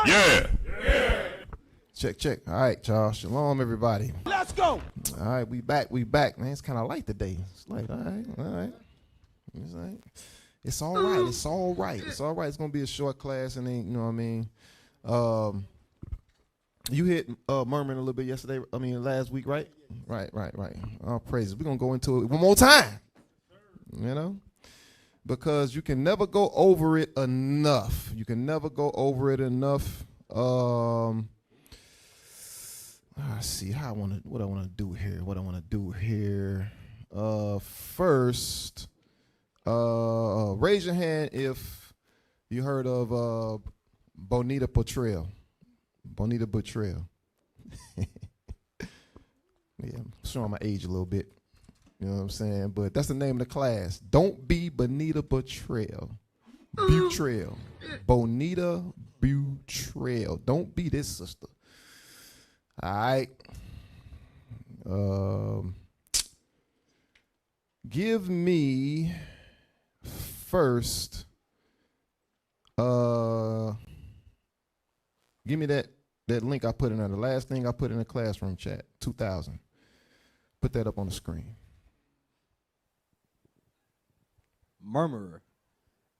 Yeah. Check. All right, y'all. Shalom, everybody. Let's go. All right, we back, man. It's kind of light today. It's light, all right. It's all right. It's going to be a short class, and then, you know what I mean? You hit Murmuring a little bit last week, right? Right. All praises. We're going to go into it one more time, you know? Because you can never go over it enough. Let's see what I want to do here. First, raise your hand if you heard of Benita Butrell. Yeah, I'm showing my age a little bit. You know what I'm saying? But that's the name of the class. Don't be Benita Butrell. Bonita Butrell. Don't be this sister. All right. Give me first. Give me that link I put in there. The last thing I put in the classroom chat. 2000. Put that up on the screen. Murmurer,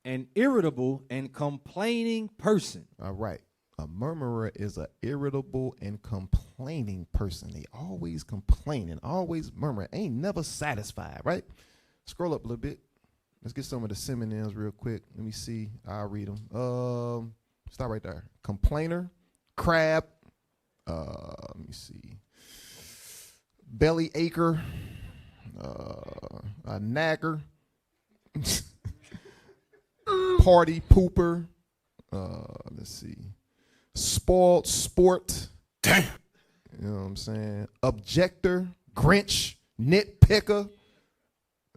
an irritable and complaining person. All right. A murmurer is an irritable and complaining person. They always complaining, always murmuring, ain't never satisfied, right? Scroll up a little bit. Let's get some of the synonyms real quick. Let me see. I'll read them. Start right there. Complainer, crab, let me see. Belly acher, a nagger, party pooper, let's see. Spoiled sport. Damn. You know what I'm saying? Objector, Grinch, nitpicker.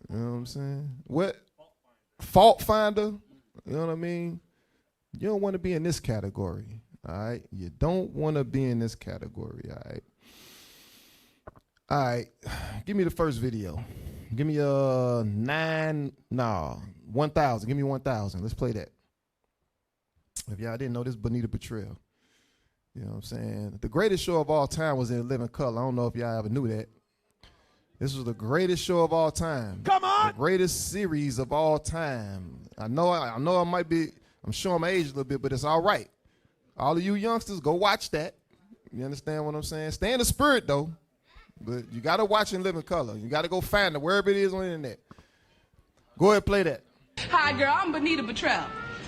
You know what I'm saying? What? Fault finder. You know what I mean? You don't want to be in this category. All right? You don't want to be in this category. All right? All right. Give me the first video. Give me 1000. Give me 1000. Let's play that. If y'all didn't know, this Benita Butrell. You know what I'm saying? The greatest show of all time was in Living Color. I don't know if y'all ever knew that. This was the greatest show of all time. Come on! The greatest series of all time. I know I might be, I'm showing my age a little bit, but it's all right. All of you youngsters, go watch that. You understand what I'm saying? Stay in the spirit, though. But you got to watch in Living Color. You got to go find it wherever it is on the internet. Go ahead, play that. Hi, girl. I'm Benita Butrell.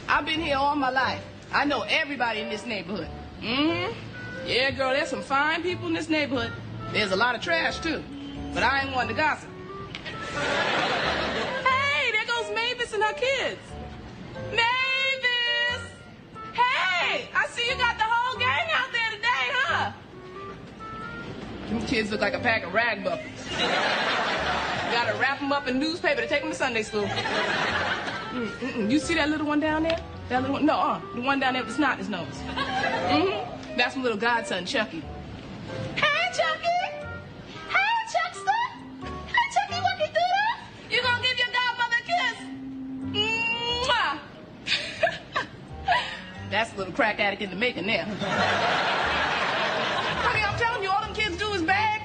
I've been here all my life. I know everybody in this neighborhood. Yeah, girl, there's some fine people in this neighborhood. There's a lot of trash, too. But I ain't one to gossip. Hey, there goes Mavis and her kids. Mavis! Hey, I see you got the whole gang out there today, huh? Them kids look like a pack of rag buffets. Gotta wrap them up in newspaper to take them to Sunday school. You see that little one down there? That little one? No, the one down there with the snot in his nose. That's my little godson, Chucky. Hey, Chucky! Hey, Chuckster! Hey, Chucky, what you do? You gonna give your godmother a kiss? Mwah! That's a little crack addict in the making there. Honey, I'm telling you, all them kids do is beg.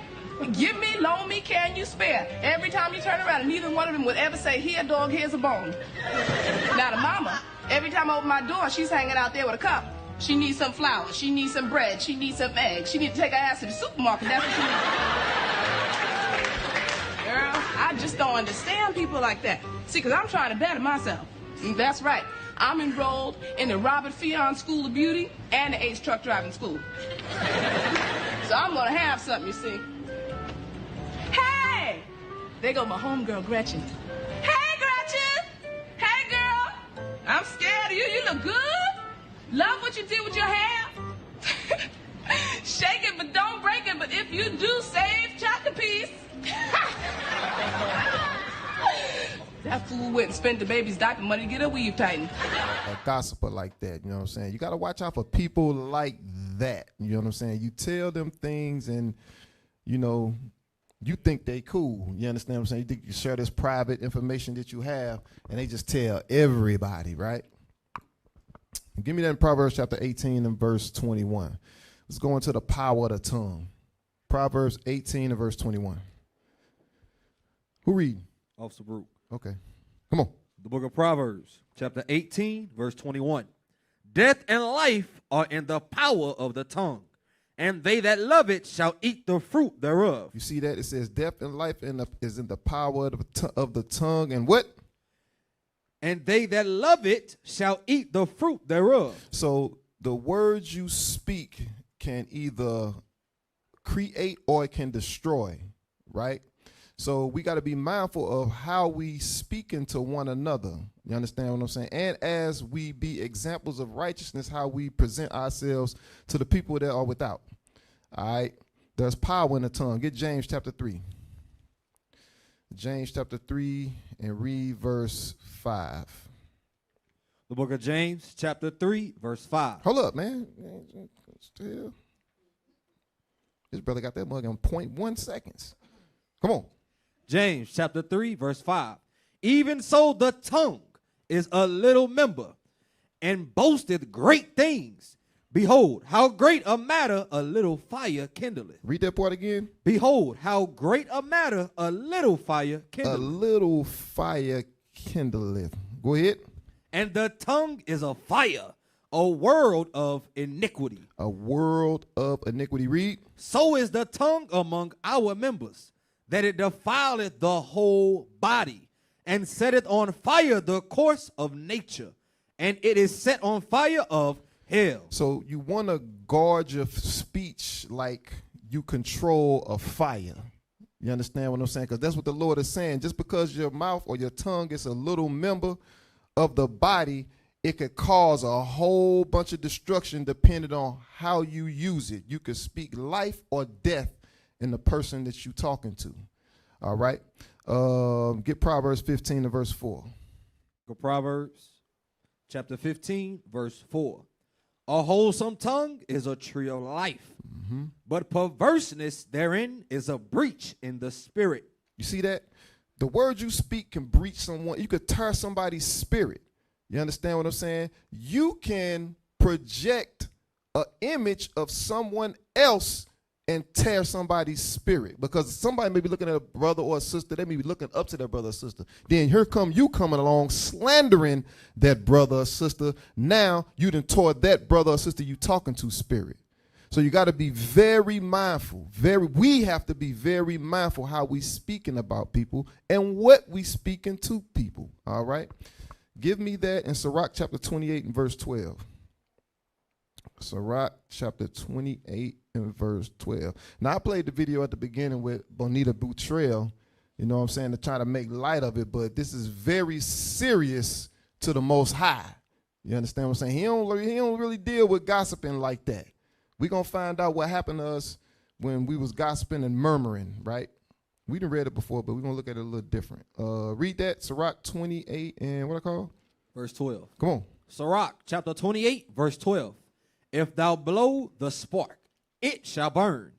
Give me, loan me, can you spare? Every time you turn around, neither one of them would ever say, here, dog, here's a bone. Now, the mama, every time I open my door, she's hanging out there with a cup. She needs some flour. She needs some bread. She needs some eggs. She needs to take her ass to the supermarket. That's what she needs. Girl, I just don't understand people like that. See, because I'm trying to better myself. That's right. I'm enrolled in the Robert Fionn School of Beauty and the Ace Truck Driving School. So I'm going to have something, you see. Hey! There go my homegirl, Gretchen. Hey, Gretchen! Hey, girl! I'm scared of you. You look good. Love what you did with your hair. Shake it, but don't break it. But if you do, save Chucky piece. That fool went and spent the baby's diaper money to get her weave tightened. A gossiper like that, you know what I'm saying? You got to watch out for people like that, you know what I'm saying? You tell them things and, you know, you think they cool. You understand what I'm saying? You think you share this private information that you have, and they just tell everybody, right? Give me that in Proverbs chapter 18 and verse 21. Let's go into the power of the tongue. Proverbs 18 and verse 21. Who read? Officer Brooke. Okay. Come on. The book of Proverbs, chapter 18, verse 21. Death and life are in the power of the tongue, and they that love it shall eat the fruit thereof. You see that? It says death and life is in the power of the tongue, and what? And they that love it shall eat the fruit thereof. So the words you speak can either create or it can destroy, right? So we got to be mindful of how we speak into one another. You understand what I'm saying? And as we be examples of righteousness, how we present ourselves to the people that are without. All right? There's power in the tongue. Get James chapter 3. James chapter 3 and read verse 5. The book of James, chapter 3, verse 5. Hold up, man. Still. This brother got that mug in 0.1 seconds. Come on. James chapter 3, verse 5. Even so the tongue is a little member, and boasteth great things. Behold, how great a matter a little fire kindleth. Read that part again. Behold, how great a matter a little fire kindleth. A little fire kindleth. Go ahead. And the tongue is a fire, a world of iniquity. A world of iniquity. Read. So is the tongue among our members, that it defileth the whole body, and setteth on fire the course of nature, and it is set on fire of hell. So you want to guard your speech like you control a fire. You understand what I'm saying? Because that's what the Lord is saying. Just because your mouth or your tongue is a little member of the body, it could cause a whole bunch of destruction depending on how you use it. You could speak life or death in the person that you're talking to. All right. Get Proverbs 15 and verse 4. Go Proverbs chapter 15, verse 4. A wholesome tongue is a tree of life, but perverseness therein is a breach in the spirit. You see that? The words you speak can breach someone. You could tear somebody's spirit. You understand what I'm saying? You can project an image of someone else and tear somebody's spirit, because somebody may be looking at a brother or a sister, they may be looking up to their brother or sister. Then here come you coming along slandering that brother or sister. Now you done tore that brother or sister you talking to spirit. So you got to be very mindful. We have to be very mindful how we speaking about people and what we speaking to people. All right. Give me that in Sarak chapter 28 and verse 12. Sarak chapter 28 and verse 12. Now, I played the video at the beginning with Benita Butrell, you know what I'm saying, to try to make light of it, but this is very serious to the Most High. You understand what I'm saying? He don't really deal with gossiping like that. We're going to find out what happened to us when we was gossiping and murmuring, right? We done read it before, but we're going to look at it a little different. Read that, Sarak 28 and what I call? Verse 12. Come on. Sarak chapter 28, verse 12. If thou blow the spark, it shall burn.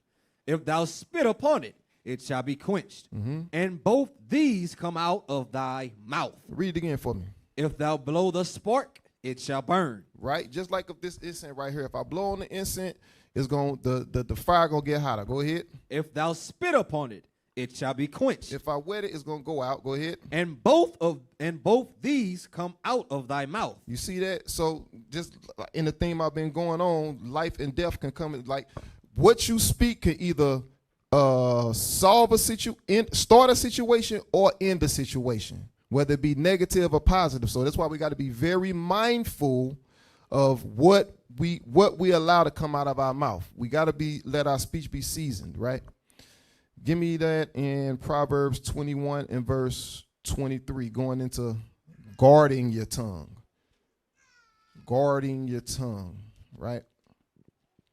If thou spit upon it, it shall be quenched. And both these come out of thy mouth. Read it again for me. If thou blow the spark, it shall burn. Right? Just like if this incense right here, if I blow on the incense, it's going the fire gonna get hotter. Go ahead. If thou spit upon it, it shall be quenched. If I wet it, it's gonna go out. Go ahead. And both these come out of thy mouth. You see that? So just in the theme I've been going on, life and death can come. Like what you speak can either start a situation or end the situation, whether it be negative or positive. So that's why we got to be very mindful of what we allow to come out of our mouth. We got to let our speech be seasoned, right? Give me that in Proverbs 21 and verse 23, going into guarding your tongue. Guarding your tongue, right?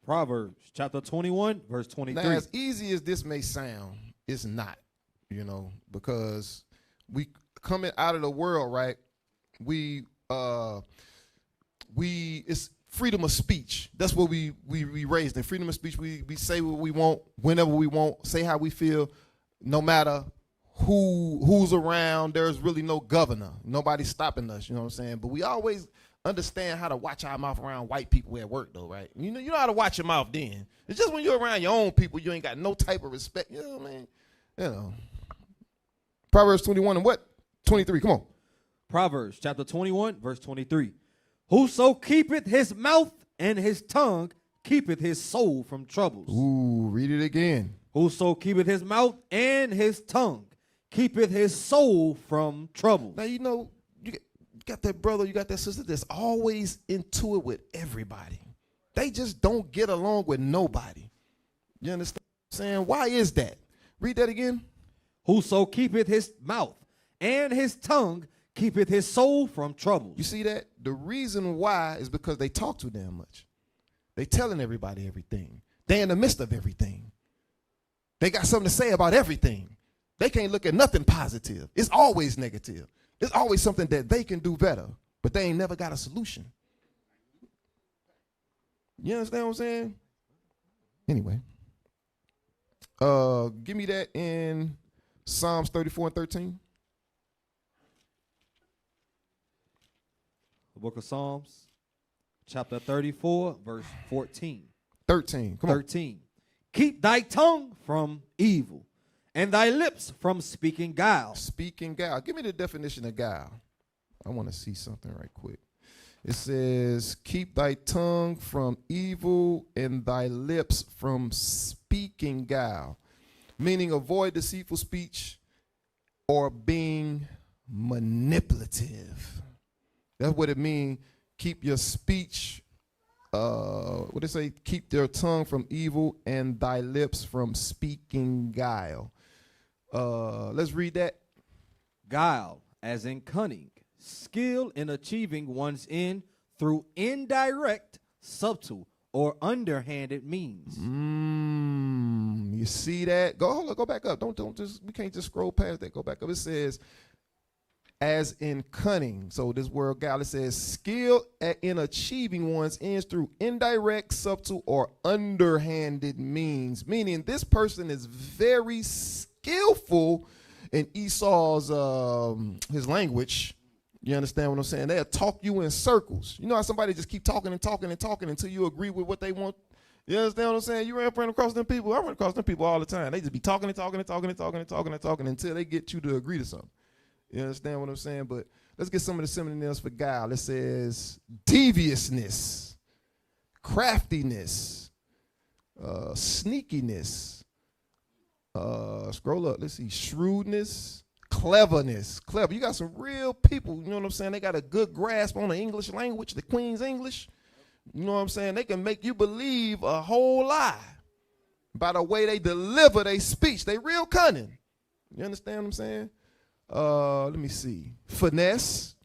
Proverbs chapter 21, verse 23. Now, as easy as this may sound, it's not, because we coming out of the world, right? It's freedom of speech. That's what we raised in. Freedom of speech. We say what we want, whenever we want, say how we feel, no matter who's around. There's really no governor. Nobody's stopping us, you know what I'm saying? But we always understand how to watch our mouth around white people at work, though, right? You know how to watch your mouth then. It's just when you're around your own people, you ain't got no type of respect. You know what I mean? You know. Proverbs 21 and what? 23. Come on. Proverbs chapter 21, verse 23. Whoso keepeth his mouth and his tongue keepeth his soul from troubles. Ooh, read it again. Whoso keepeth his mouth and his tongue keepeth his soul from troubles. Now, you know, you got that brother, you got that sister that's always into it with everybody. They just don't get along with nobody. You understand what I'm saying? Why is that? Read that again. Whoso keepeth his mouth and his tongue keepeth his soul from troubles. You see that? The reason why is because they talk too damn much. They telling everybody everything. They in the midst of everything. They got something to say about everything. They can't look at nothing positive. It's always negative. It's always something that they can do better, but they ain't never got a solution. You understand what I'm saying? Anyway, give me that in Psalms 34 and 13. The book of Psalms, chapter 34, verse 14. 13. Come on. 13. Keep thy tongue from evil, and thy lips from speaking guile. Speaking guile. Give me the definition of guile. I want to see something right quick. It says, keep thy tongue from evil and thy lips from speaking guile, meaning avoid deceitful speech or being manipulative. That's what it means. Keep your speech, what they say, keep their tongue from evil and thy lips from speaking guile. Let's read that. Guile, as in cunning, skill in achieving one's end through indirect, subtle, or underhanded means. You see that? Go back up. Don't just, we can't just scroll past that. Go back up. It says, as in cunning. So this word guile, it says skill in achieving one's ends through indirect, subtle, or underhanded means. Meaning this person is very skillful in Esau's his language. You understand what I'm saying? They'll talk you in circles. You know how somebody just keep talking and talking and talking until you agree with what they want? You understand what I'm saying? You run across them people. I run across them people all the time. They just be talking and talking and talking and talking and talking and talking until they get you to agree to something. You understand what I'm saying? But let's get some of the synonyms for guile. It says deviousness, craftiness, sneakiness. Scroll up. Let's see. Shrewdness, cleverness. Clever. You got some real people, you know what I'm saying? They got a good grasp on the English language, the Queen's English. You know what I'm saying? They can make you believe a whole lie by the way they deliver their speech. They real cunning. You understand what I'm saying? Let me see. Finesse.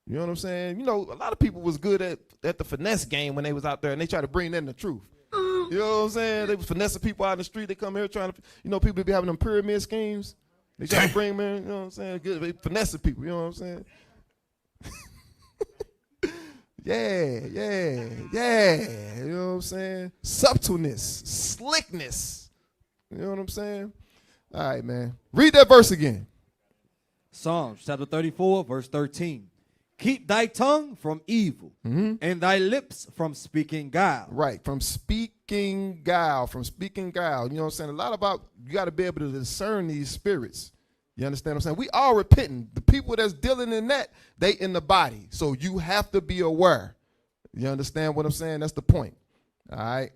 You know what I'm saying? You know, a lot of people was good at the finesse game when they was out there, and they try to bring that in the truth. You know what I'm saying? They was finessing people out in the street. They come here trying to, you know, people be having them pyramid schemes. They try to bring them in, you know what I'm saying? Good. They finessing people, you know what I'm saying? Yeah. You know what I'm saying? Subtleness, slickness. You know what I'm saying? All right, man. Read that verse again. Psalms chapter 34, verse 13. Keep thy tongue from evil, and thy lips from speaking guile. Right, from speaking guile, You know what I'm saying? A lot about, you got to be able to discern these spirits. You understand what I'm saying? We all repenting. The people that's dealing in that, they in the body. So you have to be aware. You understand what I'm saying? That's the point. All right.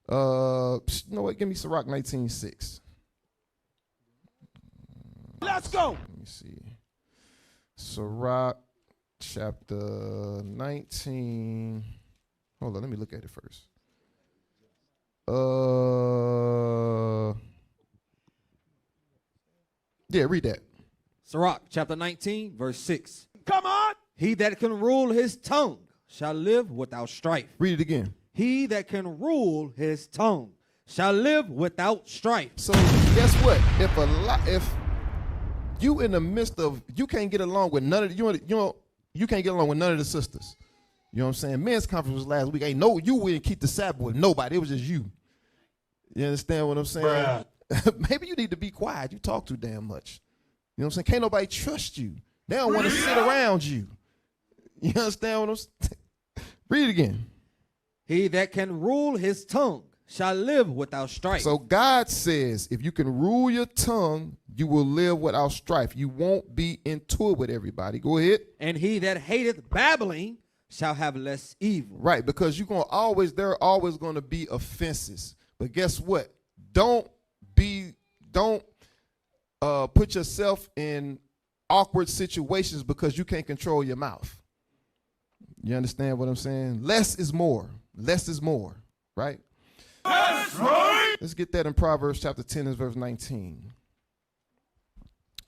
You know what? Give me Sarak 19:6. Let's go. Let me see. Sarak chapter 19. Hold on, let me look at it first. Yeah, read that. Sarak chapter 19, verse 6. Come on. He that can rule his tongue shall live without strife. Read it again. He that can rule his tongue shall live without strife. So guess what? If you in the midst of, you can't get along with none of the, you can't get along with none of the sisters. You know what I'm saying? Men's conference was last week. Ain't no, you wouldn't keep the Sabbath with nobody. It was just you. You understand what I'm saying? Maybe you need to be quiet. You talk too damn much. You know what I'm saying? Can't nobody trust you. They don't want to sit around you. You understand what I'm saying? Read it again. He that can rule his tongue shall live without strife. So God says if you can rule your tongue, you will live without strife. You won't be into it with everybody. Go ahead. And he that hateth babbling shall have less evil. Right, because there are always going to be offenses. But guess what? Don't put yourself in awkward situations because you can't control your mouth. You understand what I'm saying? Less is more. Less is more, right? That's right. Let's get that in Proverbs chapter 10 and verse 19.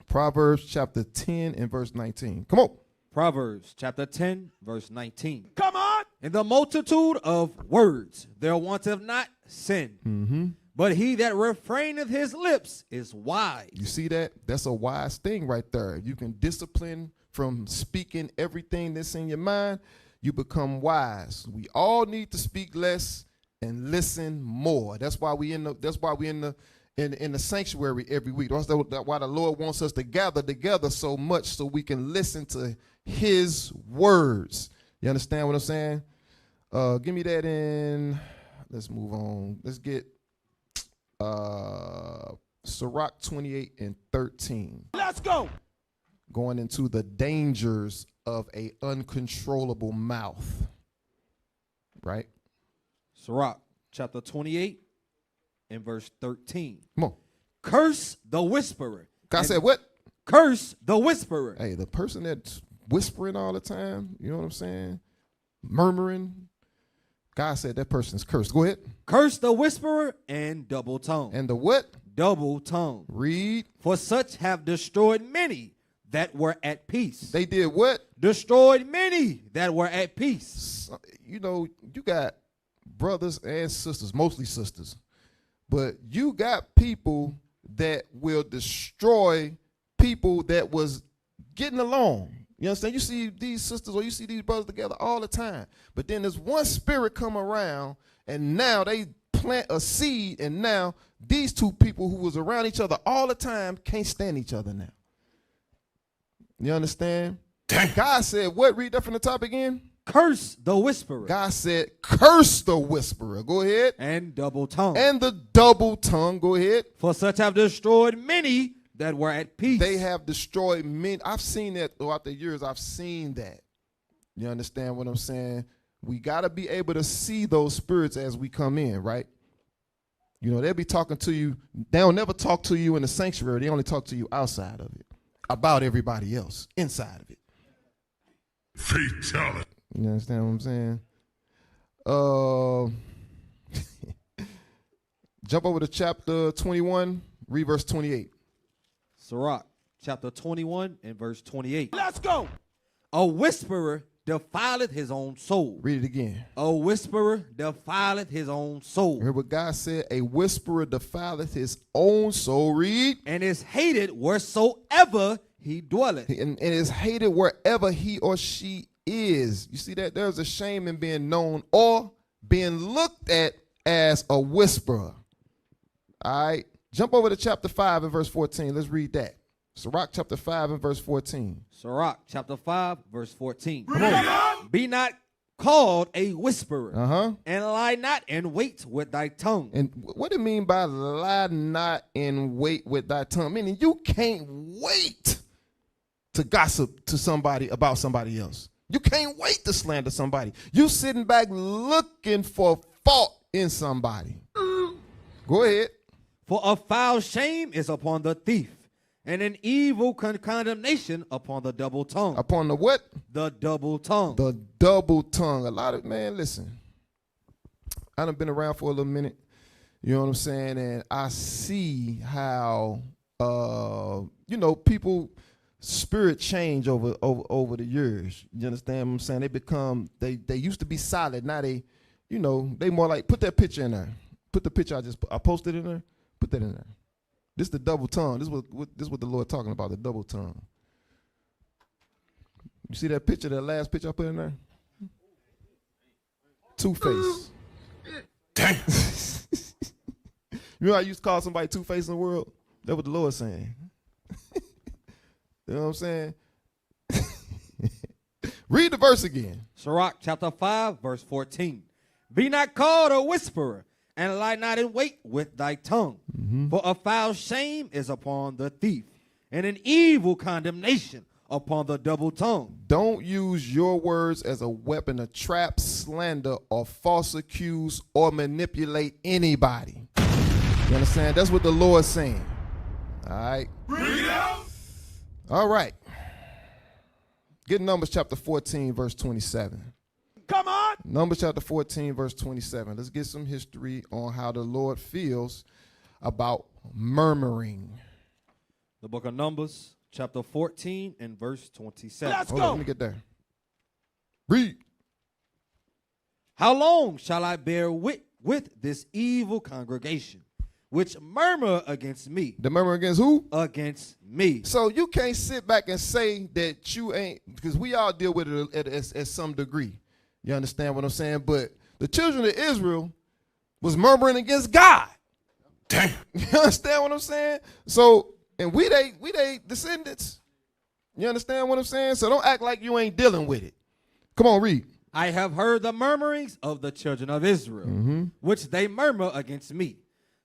Proverbs chapter 10 and verse 19. Come on. Proverbs chapter 10, verse 19. Come on. In the multitude of words there wanteth not sin. Mm-hmm. But he that refraineth his lips is wise. You see that? That's a wise thing right there. You can discipline from speaking everything that's in your mind. You become wise. We all need to speak less and listen more. That's why we in the sanctuary every week. That's why the Lord wants us to gather together so much so we can listen to his words. You understand what I'm saying? Give me that in. Let's move on. Let's get Sarak 28 and 13. Let's go. Going into the dangers of a uncontrollable mouth. Right? Sarak chapter 28 and verse 13. Come on. Curse the whisperer. God said what? Curse the whisperer. Hey, the person that's whispering all the time, you know what I'm saying? Murmuring. God said that person's cursed. Go ahead. Curse the whisperer and double tongue. And the what? Double tongue. Read. For such have destroyed many that were at peace. They did what? Destroyed many that were at peace. You know, you got brothers and sisters, mostly sisters, but you got people that will destroy people that was getting along. You understand? You see these sisters or you see these brothers together all the time, but then there's one spirit come around and now they plant a seed and now these two people who was around each other all the time can't stand each other now. You understand? Damn. God said what? Read that from the top again. Curse the whisperer. God said curse the whisperer. Go ahead. And double tongue. And the double tongue. Go ahead. For such have destroyed many that were at peace. They have destroyed many. I've seen that throughout the years. I've seen that. You understand what I'm saying? We got to be able to see those spirits as we come in, right? You know, they'll be talking to you. They'll never talk to you in the sanctuary. They only talk to you outside of it, about everybody else, inside of it. Fatality. You understand what I'm saying? Jump over to chapter 21, read verse 28. Sarak, chapter 21 and verse 28. Let's go. A whisperer defileth his own soul. Read it again. A whisperer defileth his own soul. Hear what God said? A whisperer defileth his own soul. Read. And is hated wheresoever he dwelleth. And is hated wherever he or she is. You see that? There's a shame in being known or being looked at as a whisperer. All right. Jump over to chapter 5 and verse 14. Let's read that. Sarak chapter 5 and verse 14. Sarak chapter 5 verse 14. Come on. Be not called a whisperer, and lie not in wait with thy tongue. And what do you mean by lie not in wait with thy tongue? Meaning you can't wait to gossip to somebody about somebody else. You can't wait to slander somebody. You sitting back looking for fault in somebody. Go ahead. For a foul shame is upon the thief, and an evil condemnation upon the double tongue. Upon the what? The double tongue. The double tongue. A lot of, man, listen. I done been around for a little minute. You know what I'm saying? And I see how, people, spirit change over the years. You understand what I'm saying? They become, they used to be solid. Now they more like, put that picture in there. Put the picture I posted in there. Put that in there. This is the double tongue. This is what the Lord talking about, the double tongue. You see that picture, that last picture I put in there? Two-Face. Damn. You know how I used to call somebody two-face in the world? That's what the Lord's saying. You know what I'm saying? Read the verse again. Sarak chapter 5, verse 14. Be not called a whisperer, and lie not in wait with thy tongue. For a foul shame is upon the thief, and an evil condemnation upon the double tongue. Don't use your words as a weapon to trap, slander, or false accuse or manipulate anybody. You understand? That's what the Lord's saying. All right. Read out. All right. Get Numbers chapter 14, verse 27. Come on. Numbers chapter 14, verse 27. Let's get some history on how the Lord feels about murmuring. The book of Numbers, chapter 14 and verse 27. Let's Hold on, go. let me get there. Read. How long shall I bear with this evil congregation, which murmur against me? The murmur against who? Against me. So you can't sit back and say that you ain't, because we all deal with it at some degree. You understand what I'm saying? But the children of Israel was murmuring against God. Damn. You understand what I'm saying? So, and we they descendants. You understand what I'm saying? So don't act like you ain't dealing with it. Come on, read. I have heard the murmurings of the children of Israel, which they murmur against me.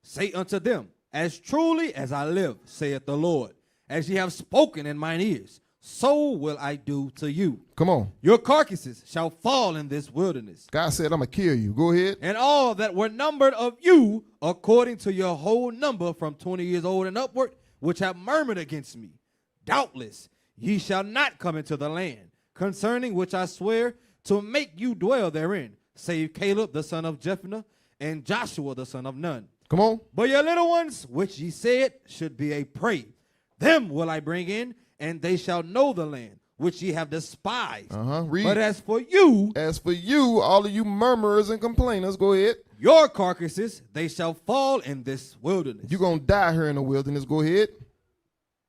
Say unto them, as truly as I live, saith the Lord, as ye have spoken in mine ears, so will I do to you. Come on. Your carcasses shall fall in this wilderness, God said, I'm going to kill you. Go ahead. and all that were numbered of you, according to your whole number from 20 years old and upward, which have murmured against me. Doubtless ye shall not come into the land, concerning which I swear to make you dwell therein, save Caleb the son of Jephunneh, and Joshua the son of Nun. Come on. But your little ones, which ye said should be a prey, them will I bring in, and they shall know the land, which ye have despised. Read. But as for you, all of you murmurers and complainers, go ahead. your carcasses, they shall fall in this wilderness. You're going to die here in the wilderness. Go ahead.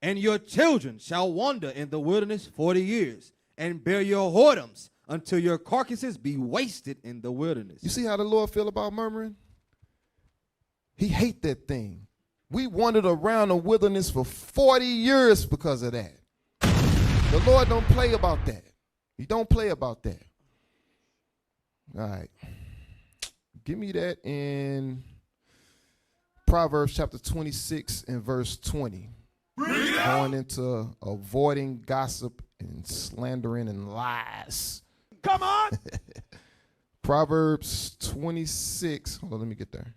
And your children shall wander in the wilderness 40 years, and bear your whoredoms until your carcasses be wasted in the wilderness. You see how the Lord feel about murmuring? He hate that thing. We wandered around the wilderness for 40 years because of that. The Lord don't play about that. He don't play about that. All right. Give me that in Proverbs chapter 26 and verse 20. Going into avoiding gossip and slandering and lies. Come on. Proverbs 26. Hold on, let me get there.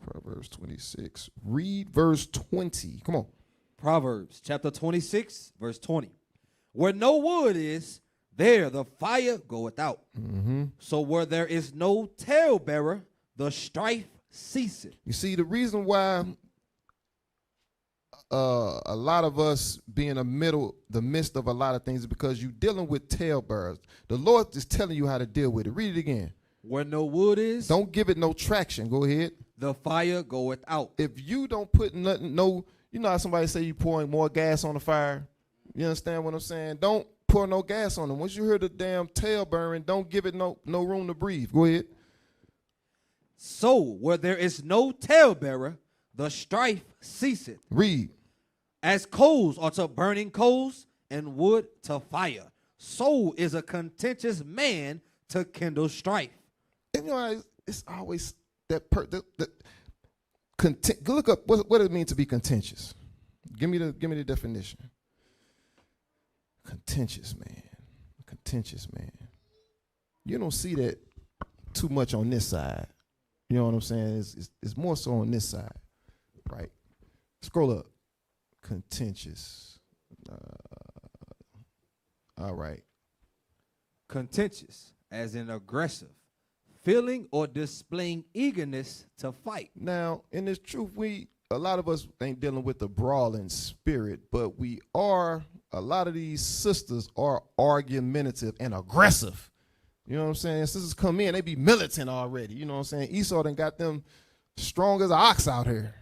Proverbs 26. Read verse 20. Come on. Proverbs chapter 26, verse 20. Where no wood is, there the fire goeth out. So where there is no talebearer, the strife ceaseth. You see, the reason why a lot of us be in the midst of a lot of things is because you're dealing with talebearers. The Lord is telling you how to deal with it. Read it again. Where no wood is, Don't give it no traction. Go ahead. the fire goeth out. If you don't put nothing, you know how somebody say you pouring more gas on the fire? You understand what I'm saying? Don't pour no gas on them. Once you hear the damn tail burning, don't give it no room to breathe. Go ahead. So where there is no talebearer, the strife ceaseth. Read. As coals are to burning coals, and wood to fire, so is a contentious man to kindle strife. And you know, it's always that look up what it means to be contentious. Give me the definition. Contentious man. Contentious man. You don't see that too much on this side. You know what I'm saying? It's more so on this side, right? Scroll up. Contentious. All right. Contentious, as in aggressive, feeling or displaying eagerness to fight. Now, in this truth, a lot of us ain't dealing with the brawling spirit, but a lot of these sisters are argumentative and aggressive. You know what I'm saying? Sisters come in, they be militant already. You know what I'm saying? Esau done got them strong as an ox out here.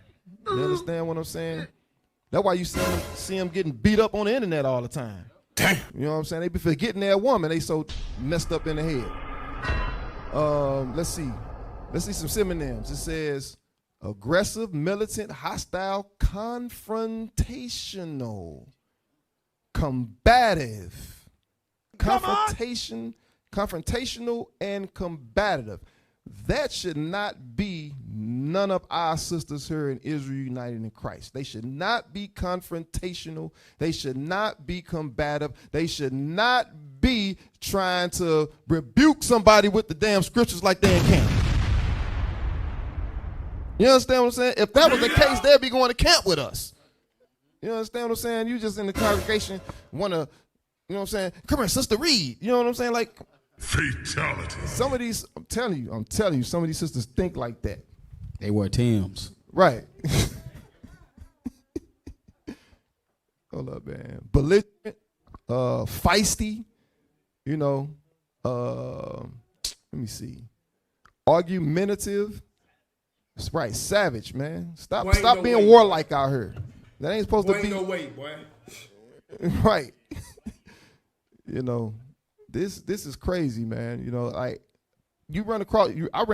You understand what I'm saying? That's why you see them getting beat up on the internet all the time. Damn. You know what I'm saying? They be forgetting their woman. They so messed up in the head. Let's see some synonyms. It says aggressive, militant, hostile, confrontational, combative, confrontational and combative. That should not be none of our sisters here in Israel United in Christ. They should not be confrontational. They should not be combative. They should not be trying to rebuke somebody with the damn scriptures like they in camp. You understand what I'm saying? If that was the case, they'd be going to camp with us. You understand what I'm saying? You just in the congregation want to, you know what I'm saying? Come here, Sister Reed. You know what I'm saying? Like, Fatality. some of these, I'm telling you, some of these sisters think like that. They wear Timbs. Right. Hold up, man. Belligerent, feisty, you know, let me see. Argumentative. That's right, savage, man. Stop being warlike out here. That ain't supposed to be. No way, boy. Right. You know, this is crazy, man. You know, like I ran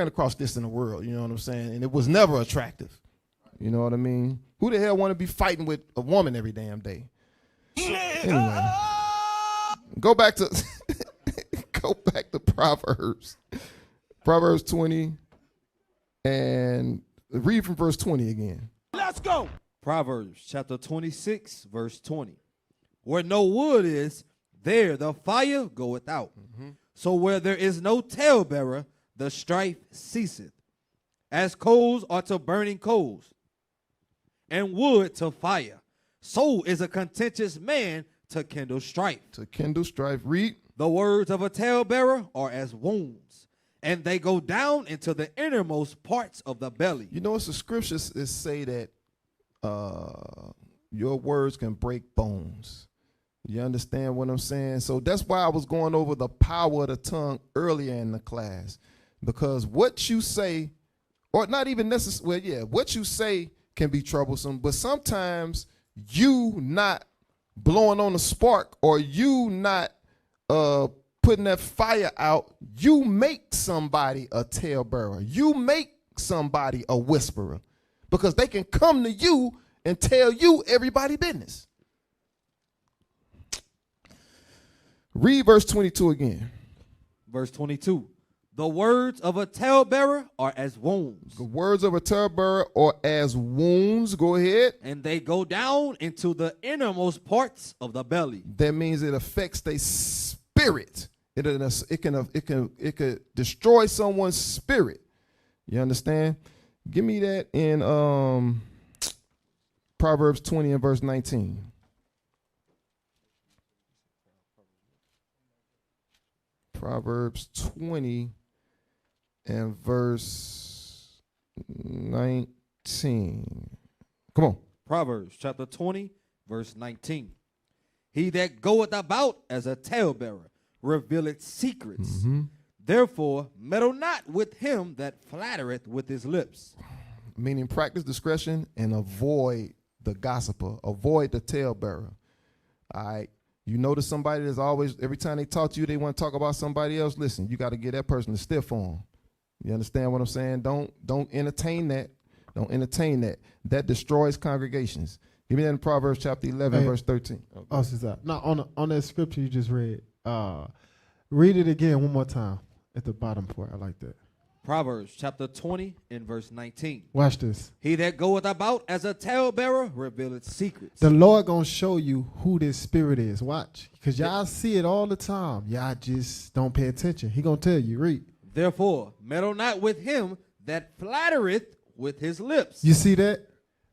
across this in the world, you know what I'm saying? And it was never attractive. You know what I mean? Who the hell want to be fighting with a woman every damn day? Anyway, go back to Proverbs. Proverbs 20 and read from verse 20 again. Let's go. Proverbs chapter 26, verse 20. Where no wood is, there the fire goeth out. So where there is no talebearer, the strife ceaseth. As coals are to burning coals, and wood to fire, so is a contentious man to kindle strife. To kindle strife, read. The words of a talebearer are as wounds, and they go down into the innermost parts of the belly. You know, it's the scriptures that say that your words can break bones. You understand what I'm saying? So that's why I was going over the power of the tongue earlier in the class, because what you say, or not even necessarily, what you say can be troublesome, but sometimes you not blowing on the spark or you not putting that fire out, you make somebody a talebearer. You make somebody a whisperer, because they can come to you and tell you everybody's business. Read verse 22 again. Verse 22. The words of a talebearer are as wounds. The words of a talebearer are as wounds. Go ahead. And they go down into the innermost parts of the belly. That means it affects their spirit. It could destroy someone's spirit. You understand? Give me that in Proverbs 20 and verse 19. Proverbs 20 and verse 19. Come on. Proverbs chapter 20, verse 19. He that goeth about as a talebearer revealeth secrets. Therefore, meddle not with him that flattereth with his lips. Meaning practice discretion and avoid the gossiper, avoid the talebearer. All right. You notice somebody that's always, every time they talk to you, they want to talk about somebody else. Listen, you got to get that person a stiff on. You understand what I'm saying? Don't entertain that. Don't entertain that. That destroys congregations. Give me that in Proverbs chapter 11, verse 13. Okay. Oh, sister. Now, on that scripture you just read, read it again one more time at the bottom part. I like that. Proverbs chapter 20 and verse 19. Watch this. He that goeth about as a talebearer revealeth secrets. The Lord gonna show you who this spirit is. Watch. Because y'all see it all the time. Y'all just don't pay attention. He gonna tell you. Read. Therefore, meddle not with him that flattereth with his lips. You see that?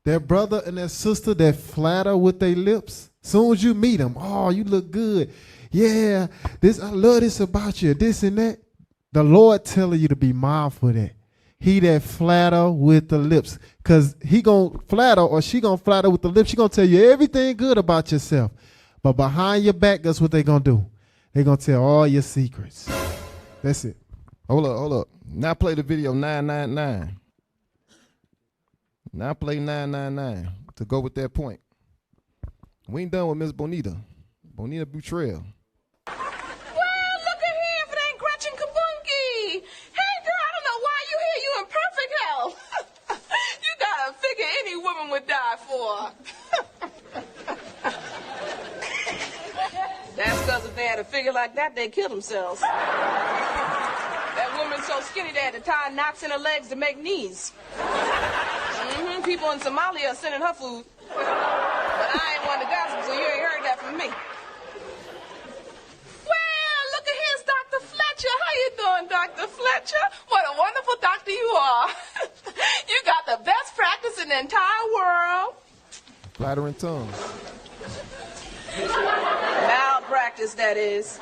That brother and that sister that flatter with their lips. Soon as you meet them, oh, you look good. Yeah, I love this about you, this and that. The Lord telling you to be mindful of that. He that flatter with the lips. Because he going to flatter or she going to flatter with the lips. She going to tell you everything good about yourself. But behind your back, that's what they going to do. They going to tell all your secrets. That's it. Hold up. Now play the video 999. Now play 999 to go with that point. We ain't done with Miss Bonita. Bonita Butrell. Hey, girl, I don't know why you here. You in perfect health. You are. That's because if they had a figure like that, they'd kill themselves. That woman's so skinny they had to tie knots in her legs to make knees. People in Somalia are sending her food. But I ain't one to gossip, so you ain't heard that from me. Well, look at here's Dr. Fletcher. How you doing, Dr. Fletcher? What a wonderful doctor you are. You got the best practice in the entire world. Flattering tongue. Malpractice, that is.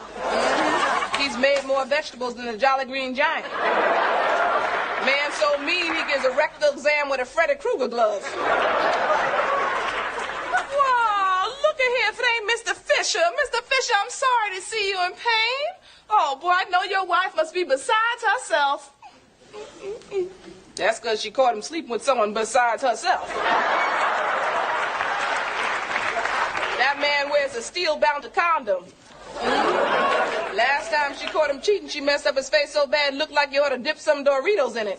He's made more vegetables than the Jolly Green Giant. Man so mean he gives a rectal exam with a Freddy Krueger glove. Wow, look at here if it ain't Mr. Fisher. Mr. Fisher, I'm sorry to see you in pain. Oh, boy, I know your wife must be besides herself. That's because she caught him sleeping with someone besides herself. That man wears a steel-bound condom. Last time she caught him cheating, she messed up his face so bad it looked like you ought to dip some Doritos in it.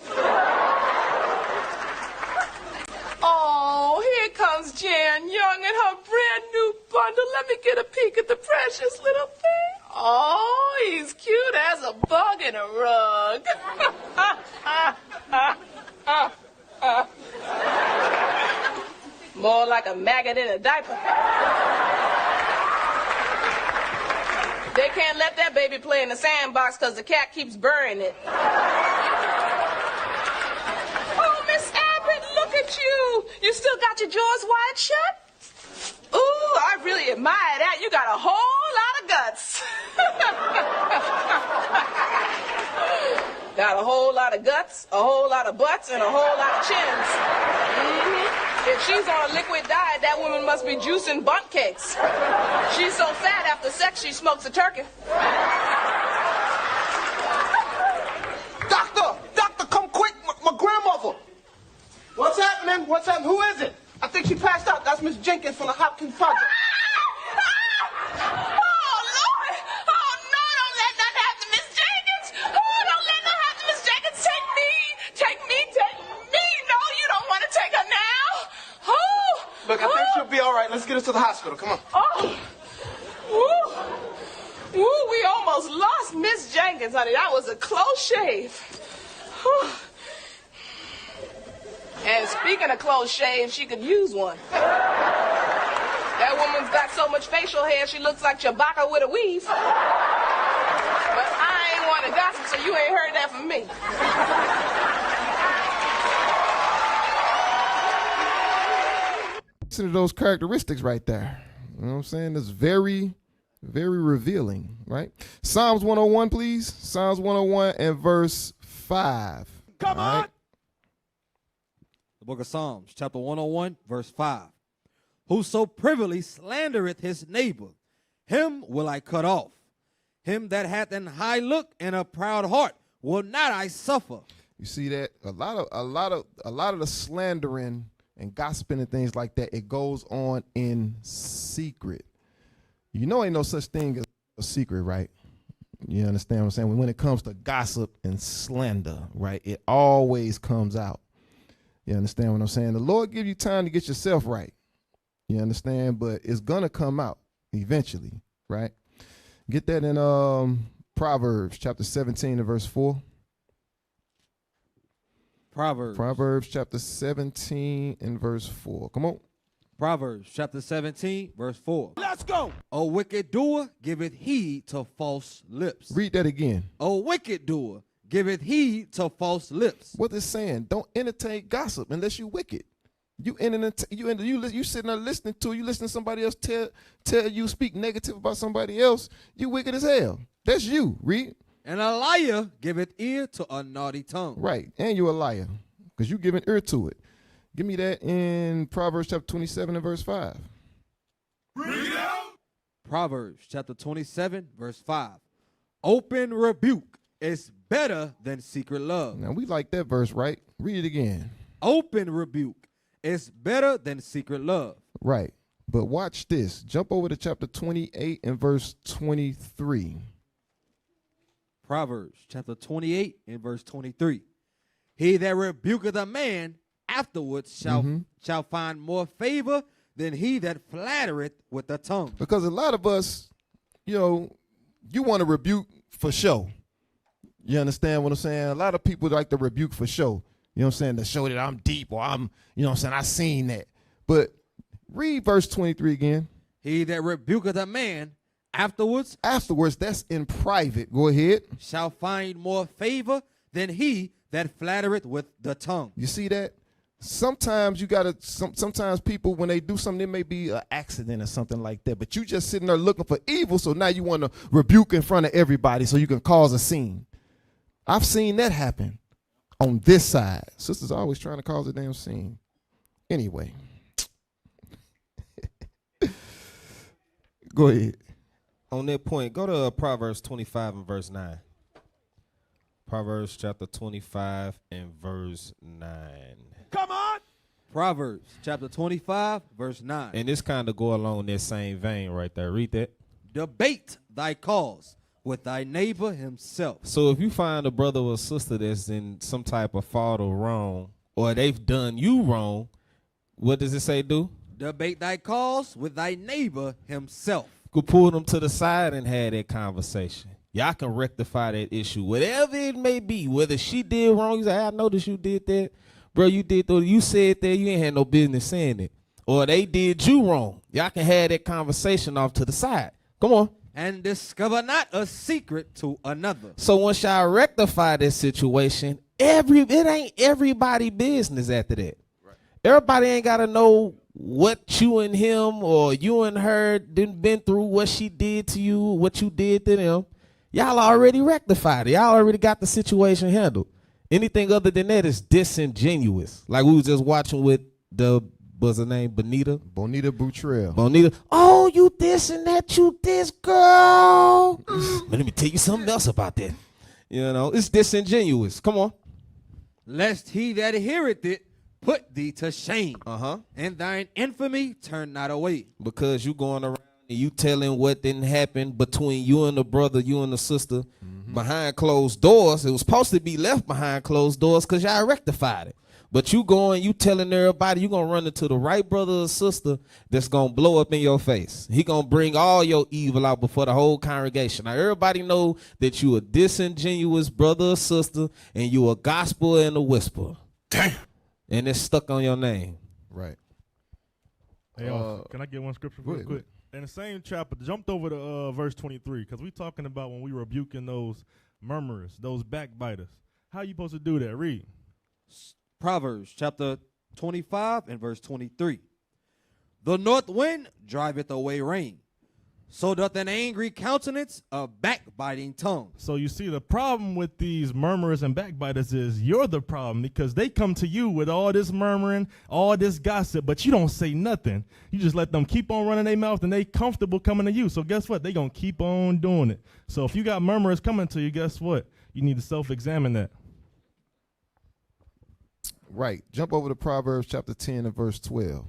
Oh, here comes Jan Young and her brand new bundle. Let me get a peek at the precious little thing. Oh, he's cute as a bug in a rug. More like a maggot in a diaper. They can't let that baby play in the sandbox because the cat keeps burying it. Oh, Miss Abbott, look at you. You still got your jaws wide shut? Ooh, I really admire that. You got a whole lot of guts. Got a whole lot of guts, a whole lot of butts, and a whole lot of chins. If she's on a liquid diet, that woman must be juicing bunt cakes. She's so fat after sex she smokes a turkey. Doctor, come quick, my grandmother. What's happening? Who is it? I think she passed out. That's Miss Jenkins from the Hopkins Project. Look, I think she'll be all right. Let's get her to the hospital. Come on. Oh. Woo, we almost lost Miss Jenkins, honey. That was a close shave. Whew. And speaking of close shaves, she could use one. That woman's got so much facial hair, she looks like Chewbacca with a weave. But I ain't want to gossip, so you ain't heard that from me. Listen to those characteristics right there. You know what I'm saying? It's very, very revealing, right? Psalms 101, please. Psalms 101 and verse 5. Come on. The book of Psalms, chapter 101, verse 5. Whoso privily slandereth his neighbor, him will I cut off. Him that hath an high look and a proud heart will not I suffer. You see that? A lot of the slandering and gossiping and things like that, it goes on in secret. You know ain't no such thing as a secret, right? You understand what I'm saying? When it comes to gossip and slander, right, it always comes out. You understand what I'm saying? The Lord give you time to get yourself right. You understand? But it's going to come out eventually, right? Get that in Proverbs chapter 17 and verse 4. Proverbs chapter 17 and verse 4. Come on. Proverbs chapter 17, verse 4. Let's go. A wicked doer giveth heed to false lips. Read that again. A wicked doer giveth heed to false lips. What it's saying, don't entertain gossip unless you wicked. You sitting there listening to somebody else tell you, speak negative about somebody else. You wicked as hell. That's you. Read. And a liar giveth ear to a naughty tongue. Right, and you're a liar because you giving ear to it. Give me that in Proverbs chapter 27 and verse 5. Read it out. Proverbs chapter 27, verse 5. Open rebuke is better than secret love. Now, we like that verse, right? Read it again. Open rebuke is better than secret love. Right, but watch this. Jump over to chapter 28 and verse 23. Proverbs chapter 28 and verse 23. He that rebuketh a man afterwards shall find more favor than he that flattereth with the tongue. Because a lot of us, you want to rebuke for show. You understand what I'm saying? A lot of people like to rebuke for show. You know what I'm saying? To show that I'm deep or I'm, I seen that. But read verse 23 again. He that rebuketh a man afterwards, that's in private. Go ahead. Shall find more favor than he that flattereth with the tongue. You see that? Sometimes sometimes people, when they do something, it may be an accident or something like that, but you just sitting there looking for evil, so now you want to rebuke in front of everybody so you can cause a scene. I've seen that happen on this side. Sisters always trying to cause a damn scene. Anyway. Go ahead. On that point, go to Proverbs 25 and verse 9. Proverbs chapter 25 and verse 9. Come on. Proverbs chapter 25, verse 9. And this kind of go along that same vein right there. Read that. Debate thy cause with thy neighbor himself. So if you find a brother or sister that's in some type of fault or wrong, or they've done you wrong, what does it say do? Debate thy cause with thy neighbor himself. Go pull them to the side and have that conversation. Y'all can rectify that issue, whatever it may be. Whether she did wrong, you say, I noticed you did that. Bro, you did that. You said that. You ain't had no business saying it. Or they did you wrong. Y'all can have that conversation off to the side. Come on. And discover not a secret to another. So once y'all rectify this situation, it ain't everybody business after that. Right. Everybody ain't got to know what you and him or you and her didn't been through, what she did to you, what you did to them. Y'all already rectified it. Y'all already got the situation handled. Anything other than that is disingenuous. Like we was just watching with what's her name, Benita? Bonita Butrell. Bonita. Oh, you this and that, you this, girl. Let me tell you something else about that. It's disingenuous. Come on. Lest he that heareth it put thee to shame. Uh-huh. And thine infamy turn not away. Because you going around and you telling what didn't happen between you and the brother, you and the sister, behind closed doors. It was supposed to be left behind closed doors because y'all rectified it. But you telling everybody you going to run into the right brother or sister that's going to blow up in your face. He going to bring all your evil out before the whole congregation. Now, everybody know that you a disingenuous brother or sister and you a gospel and a whisperer. Damn. And it's stuck on your name. Right. Hey, can I get one scripture real quick? In the same chapter, jumped over to verse 23, because we talking about when we rebuking those murmurers, those backbiters. How you supposed to do that? Read. Proverbs chapter 25 and verse 23. The north wind driveth away rain, so doth an angry countenance a backbiting tongue. So you see, the problem with these murmurers and backbiters is you're the problem, because they come to you with all this murmuring, all this gossip, but you don't say nothing. You just let them keep on running their mouth, and they comfortable coming to you. So guess what? They going to keep on doing it. So if you got murmurers coming to you, guess what? You need to self-examine that. Right. Jump over to Proverbs chapter 10 and verse 12.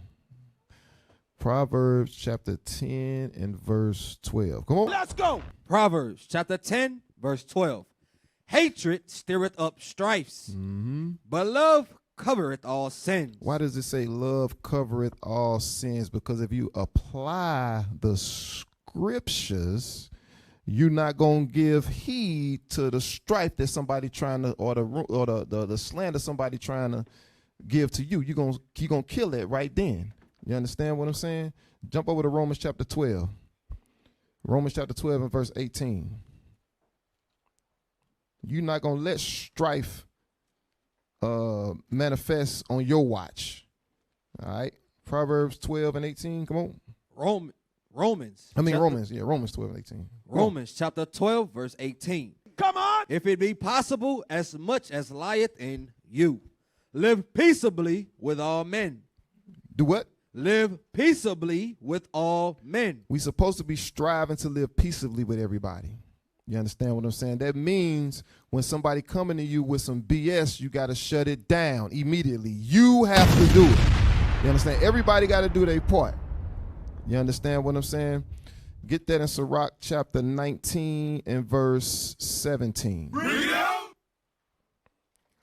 Proverbs chapter 10 and verse 12. Come on. Let's go. Proverbs chapter 10, verse 12. Hatred stirreth up strifes, but love covereth all sins. Why does it say love covereth all sins? Because if you apply the scriptures, you're not going to give heed to the strife that somebody trying to, or the slander somebody trying to give to you. You're going to kill it right then. You understand what I'm saying? Jump over to Romans chapter 12. Romans chapter 12 and verse 18. You're not going to let strife manifest on your watch. All right? Proverbs 12 and 18. Come on. Romans. Romans 12 and 18. Romans chapter 12, verse 18. Come on. If it be possible, as much as lieth in you, live peaceably with all men. Do what? Live peaceably with all men. We're supposed to be striving to live peaceably with everybody. You understand what I'm saying? That means when somebody coming to you with some BS, you got to shut it down immediately. You have to do it. You understand? Everybody got to do their part. You understand what I'm saying? Get that in Sarak chapter 19 and verse 17. Bring it out.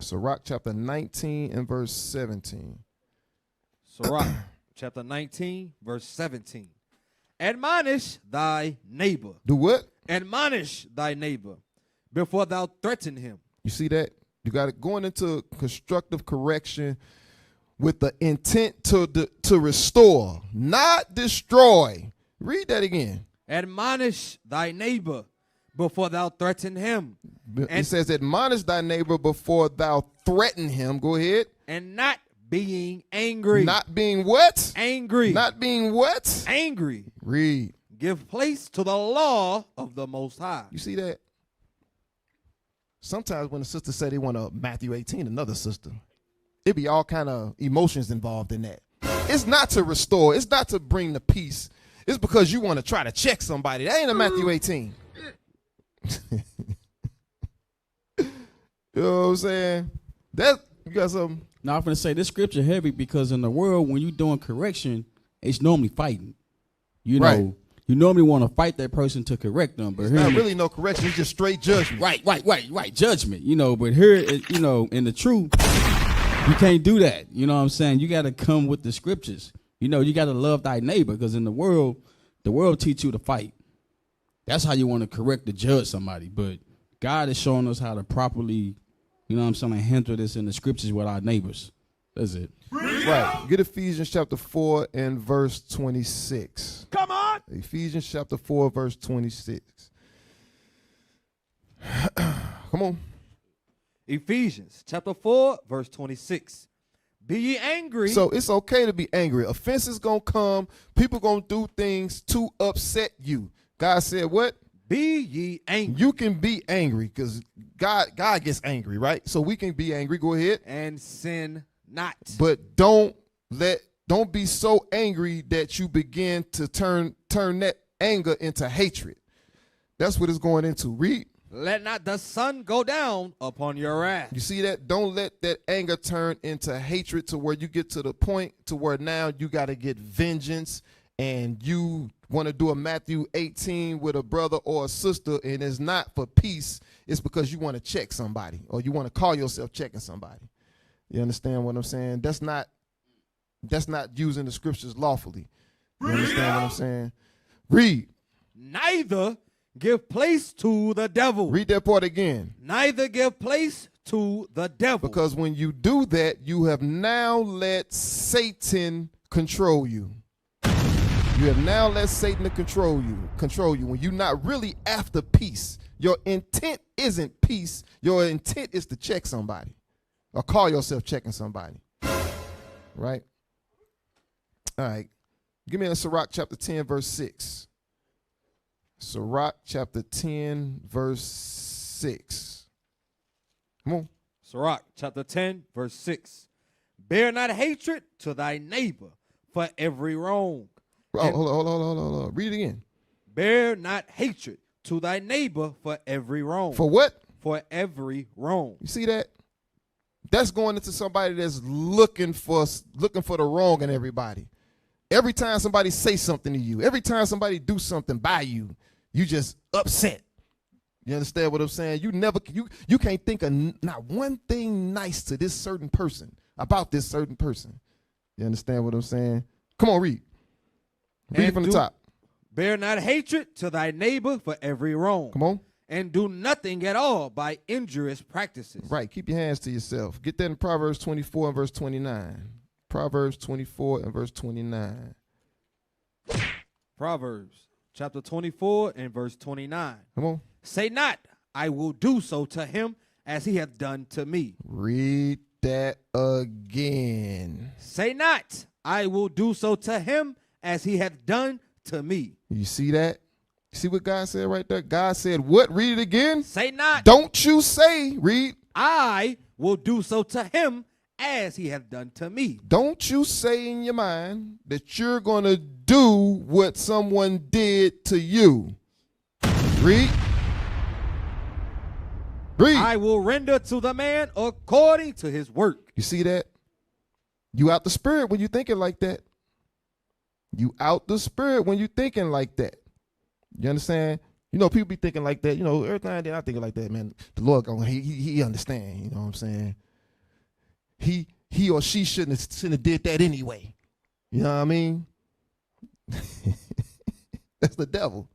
Sarak chapter 19 and verse 17. Sarak chapter 19, verse 17. Admonish thy neighbor. Do what? Admonish thy neighbor before thou threaten him. You see that? You got it going into constructive correction with the intent to restore, not destroy. Read that again. Admonish thy neighbor before thou threaten him. It says, admonish thy neighbor before thou threaten him. Go ahead. And not being angry. Not being what? Angry. Not being what? Angry. Read. Give place to the law of the Most High. You see that? Sometimes when the sister say they want to Matthew 18, another sister, it be all kind of emotions involved in that. It's not to restore. It's not to bring the peace. It's because you want to try to check somebody. That ain't a Matthew 18. You know what I'm saying? That you got something. Now I'm gonna say this scripture heavy because in the world when you doing correction, it's normally fighting. You know, Right. you normally want to fight that person to correct them, but It's here not really no correction. It's just straight judgment. right, judgment. You know, but here, you know, in the truth, you can't do that. You know what I'm saying? You got to come with the scriptures. You know, you got to love thy neighbor because in the world teach you to fight. That's how you want to correct to judge somebody. But God is showing us how to properly, you know what I'm saying, handle this in the scriptures with our neighbors. That's it. Right. Get Ephesians chapter 4 and verse 26. Come on. Ephesians chapter 4, verse 26. Come on. Ephesians chapter 4, verse 26. Be ye angry. So it's okay to be angry. Offenses gonna come. People gonna do things to upset you. God said what? Be ye angry. You can be angry because God gets angry, right? So we can be angry. Go ahead. And sin not. But don't be so angry that you begin to turn that anger into hatred. That's what it's going into. Read. Let not the sun go down upon your wrath. You see that? Don't let that anger turn into hatred to where you get to the point to where now you got to get vengeance and you want to do a Matthew 18 with a brother or a sister and it's not for peace. It's because you want to check somebody or you want to call yourself checking somebody. You understand what I'm saying? That's not using the scriptures lawfully. You understand what I'm saying? Read. Neither give place to the devil. Read that part again. Neither give place to the devil. Because when you do that, you have now let Satan control you. You have now let Satan control you when you're not really after peace. Your intent isn't peace. Your intent is to check somebody or call yourself checking somebody. Right? All right. Give me a Sarak chapter 10, verse 6. Sarak chapter 10, verse 6. Come on. Sarak chapter 10, verse 6. Bear not hatred to thy neighbor for every wrong. Oh, hold on. Read it again. Bear not hatred to thy neighbor for every wrong. For what? For every wrong. You see that? That's going into somebody that's looking for the wrong in everybody. Every time somebody say something to you, every time somebody do something by you, you just upset. You understand what I'm saying? You can't think of not one thing nice to this certain person, about this certain person. You understand what I'm saying? Come on, read. Read it from the top. Bear not hatred to thy neighbor for every wrong. Come on. And do nothing at all by injurious practices. Right. Keep your hands to yourself. Get that in Proverbs 24 and verse 29. Proverbs 24 and verse 29. Proverbs chapter 24 and verse 29. Come on. Say not, I will do so to him as he hath done to me. Read that again. Say not, I will do so to him as he hath done to me. You see that? See what God said right there? God said what? Read it again. Say not. Don't you say, read. I will do so to him as he hath done to me. Don't you say in your mind that you're going to do what someone did to you. Read. Read. I will render to the man according to his work. You see that? You out the spirit when you thinking like that. You out the spirit when you thinking like that. You understand? You know, people be thinking like that. You know, every time I think like that, man, the Lord, he understand. You know what I'm saying? he or she shouldn't have did that anyway. You know what I mean? That's the devil.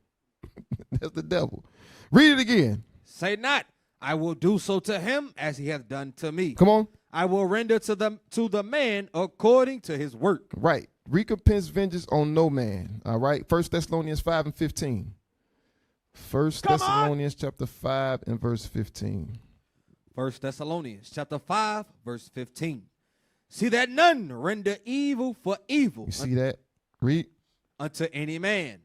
That's the devil. Read it again. Say not, I will do so to him as he hath done to me. Come on. I will render to the man according to his work. Right. Recompense vengeance on no man. All right. 1 Thessalonians 5 and 15. 1 Thessalonians chapter 5 and verse 15. 1 Thessalonians chapter 5, verse 15. See that none render evil for evil. You see that? Read. Unto any man,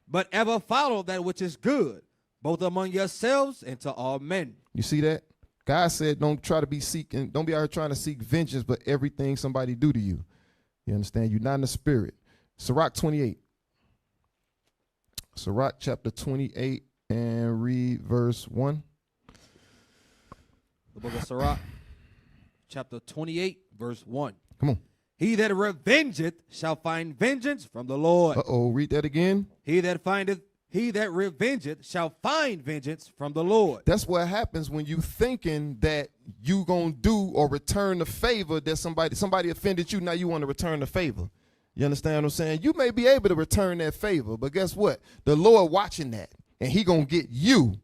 but ever follow that which is good, both among yourselves and to all men. You see that? God said don't try to be seeking, don't be out here trying to seek vengeance, but everything somebody do to you. You understand? You're not in the spirit. Sarak 28. Sarak chapter 28 and read verse 1. The book of Sarak, chapter 28, verse 1. Come on. He that revengeth shall find vengeance from the Lord. Uh-oh, read that again. He that revengeth shall find vengeance from the Lord. That's what happens when you thinking that you gonna do or return the favor that somebody offended you. Now you want to return the favor. You understand what I'm saying? You may be able to return that favor, but guess what? The Lord watching that, and he gonna get you.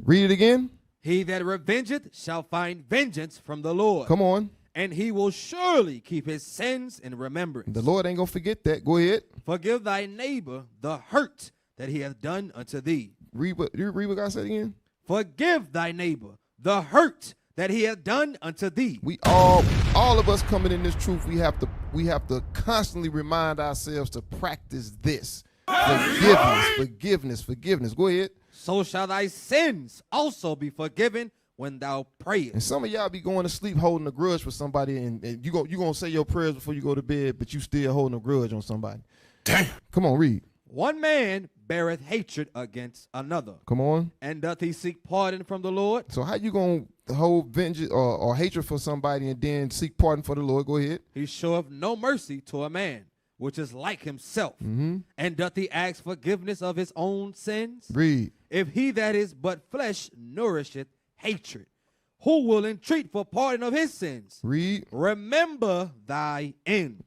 Read it again. He that revengeth shall find vengeance from the Lord. Come on. And he will surely keep his sins in remembrance. The Lord ain't gonna forget that. Go ahead. Forgive thy neighbor the hurt that he hath done unto thee. Read what God said again. Forgive thy neighbor the hurt that he hath done unto thee. We all of us coming in this truth, we have to constantly remind ourselves to practice this. Forgiveness. Go ahead. So shall thy sins also be forgiven when thou prayest. And some of y'all be going to sleep holding a grudge for somebody, and you gonna say your prayers before you go to bed, but you still holding a grudge on somebody. Damn. Come on, read. One man beareth hatred against another. Come on. And doth he seek pardon from the Lord? So how you gonna hold vengeance or hatred for somebody and then seek pardon for the Lord? Go ahead. He showeth no mercy to a man which is like himself. And doth he ask forgiveness of his own sins? Read. If he that is but flesh nourisheth hatred, who will entreat for pardon of his sins? Read. Remember thy end,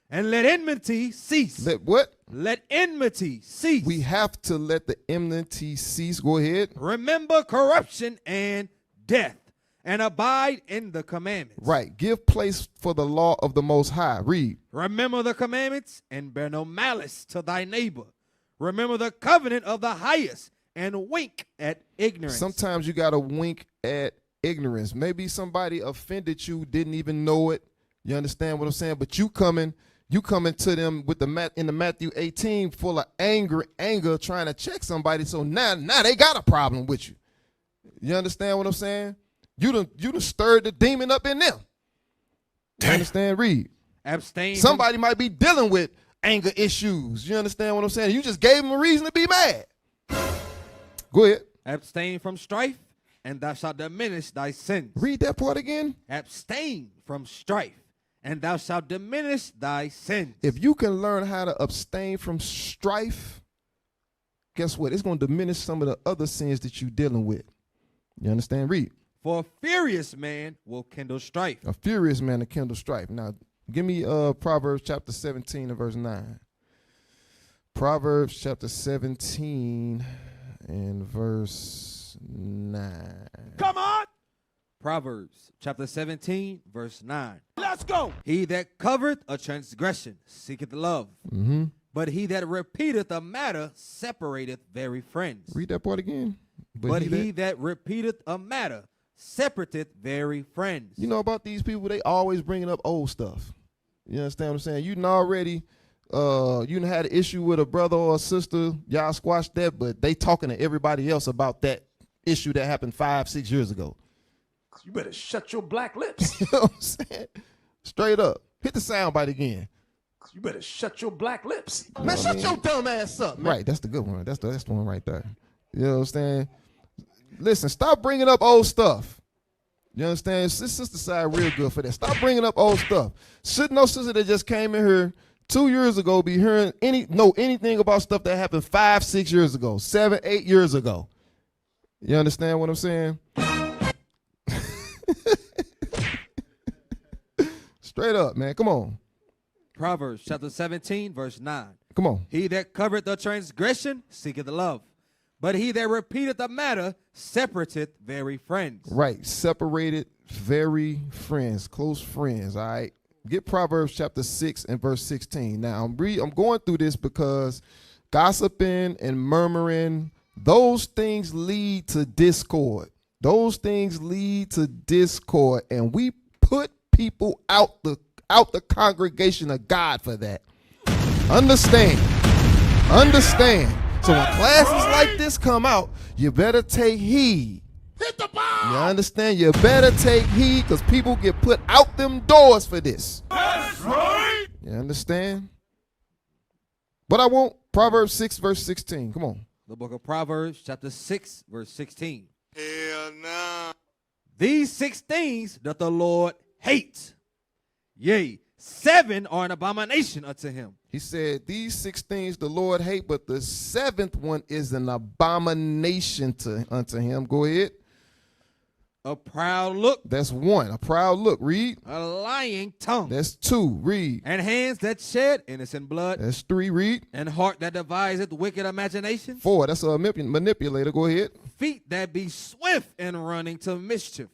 and let enmity cease. Let what? Let enmity cease. We have to let the enmity cease. Go ahead. Remember corruption and death, and abide in the commandments. Right. Give place for the law of the Most High. Read. Remember the commandments, and bear no malice to thy neighbor. Remember the covenant of the highest, and wink at ignorance. Sometimes you got to wink at ignorance. Maybe somebody offended you, didn't even know it. You understand what I'm saying? But you coming to them with in the Matthew 18 full of anger, trying to check somebody. So now they got a problem with you. You understand what I'm saying? You done stirred the demon up in them. You understand? Read. Abstain. Somebody might be dealing with anger issues. You understand what I'm saying? You just gave them a reason to be mad. Go ahead. Abstain from strife, and thou shalt diminish thy sins. Read that part again. Abstain from strife, and thou shalt diminish thy sins. If you can learn how to abstain from strife, guess what? It's going to diminish some of the other sins that you're dealing with. You understand? Read. For a furious man will kindle strife. A furious man will kindle strife. Now, give me Proverbs chapter 17 and verse 9. Proverbs chapter 17 and verse 9. Come on. Proverbs chapter 17, verse 9. Let's go. He that covereth a transgression seeketh love, but he that repeateth a matter separateth very friends. Read that part again. But he that repeateth a matter separateth very friends. You know about these people, they always bringing up old stuff. You understand what I'm saying? You done already, you done had an issue with a brother or a sister, y'all squashed that, but they talking to everybody else about that issue that happened 5-6 years ago. You better shut your black lips. You know what I'm saying? Straight up. Hit the soundbite again. You better shut your black lips. Man, shut your dumb ass up, man. Right, that's the good one. That's the one right there. You know what I'm saying? Listen, stop bringing up old stuff. You understand? This sister side real good for that. Stop bringing up old stuff. Shouldn't no sister that just came in here 2 years ago be hearing know anything about stuff that happened 5-6 years ago, 7-8 years ago. You understand what I'm saying? Straight up, man. Come on. Proverbs chapter 17, verse 9. Come on. He that covereth the transgression seeketh love, but he that repeateth the matter separateth very friends. Right. Separated very friends, close friends. All right. Get Proverbs chapter 6 and verse 16. Now, I'm going through this because gossiping and murmuring, those things lead to discord. Those things lead to discord, and we put people out the congregation of God for that. Understand. So when classes like this come out, you better take heed. Hit the ball. You understand? You better take heed because people get put out them doors for this. That's right. You understand? But I want Proverbs 6 verse 16. Come on. The book of Proverbs chapter 6, verse 16. Hell nah. These 6 things doth the Lord hate. Yea, 7 are an abomination unto him. He said, these 6 things the Lord hate, but the 7th one is an abomination unto him. Go ahead. A proud look. That's 1. A proud look. Read. A lying tongue. That's 2. Read. And hands that shed innocent blood. That's 3. Read. And heart that deviseth wicked imaginations. 4. That's a manipulator. Go ahead. Feet that be swift in running to mischief.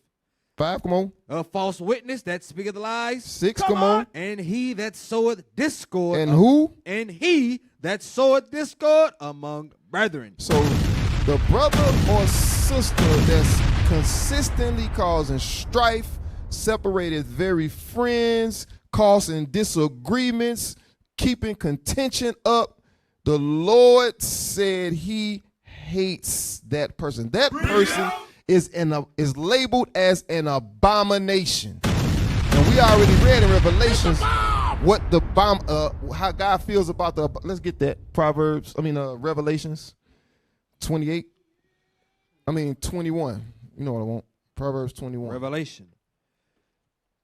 5. Come on. A false witness that speaketh lies. 6. Come on. And he that soweth discord. And who? And he that soweth discord among brethren. So the brother or sister that's consistently causing strife, separated very friends, causing disagreements, keeping contention up, the Lord said he hates that person. That person is labeled as an abomination. And we already read in Revelations what how God feels about let's get that. Revelations 21. You know what I want. Proverbs 21. Revelation